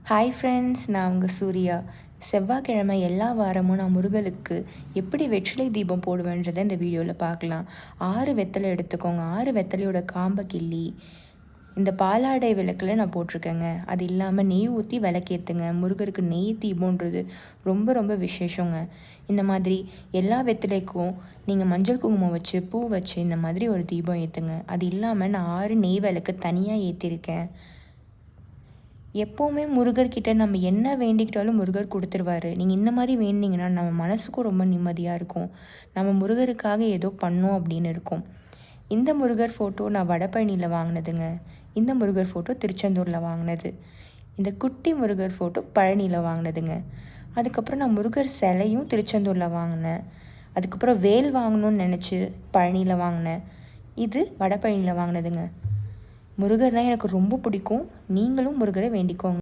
Hi friends, நான் உங்கள் சூர்யா. செவ்வாய்க்கிழமை எல்லா வாரமும் நான் முருகனுக்கு எப்படி வெற்றிலை தீபம் போடுவேன்றதை இந்த வீடியோவில் பார்க்கலாம். 6 வெத்தலை எடுத்துக்கோங்க. 6 வெத்தலையோட காம்பை கிள்ளி இந்த பாலாடை விளக்கில் நான் போட்டிருக்கேங்க. அது இல்லாமல் நெய் ஊற்றி விளக்கேற்றுங்க. முருகருக்கு நெய் தீபம்ன்றது ரொம்ப ரொம்ப விசேஷங்க. இந்த மாதிரி எல்லா வெத்தலைக்கும் நீங்கள் மஞ்சள் குங்குமம் வச்சு பூ வச்சு இந்த மாதிரி ஒரு தீபம் ஏற்றுங்க. அது இல்லாமல் நான் 6 நெய் விளக்கு தனியாக ஏற்றிருக்கேன். எப்போவுமே முருகர்கிட்ட நம்ம என்ன வேண்டிக்கிட்டாலும் முருகர் கொடுத்துருவாரு. நீங்கள் இந்த மாதிரி வேண்டிங்கன்னா நம்ம மனசுக்கும் ரொம்ப நிம்மதியாக இருக்கும். நம்ம முருகருக்காக ஏதோ பண்ணோம் அப்படின்னு இருக்கும். இந்த முருகர் ஃபோட்டோ நான் வடபழனியில் வாங்கினதுங்க. இந்த முருகர் ஃபோட்டோ திருச்செந்தூரில் வாங்கினது. இந்த குட்டி முருகர் ஃபோட்டோ பழனியில் வாங்கினதுங்க. அதுக்கப்புறம் நான் முருகர் சிலையும் திருச்செந்தூரில் வாங்கினேன். அதுக்கப்புறம் வேல் வாங்கணும்னு நினச்சி பழனியில் வாங்கினேன். இது வடபழனியில் வாங்கினதுங்க. முருகர்னால் எனக்கு ரொம்ப பிடிக்கும். நீங்களும் முருகரை வேண்டிக்கோங்க.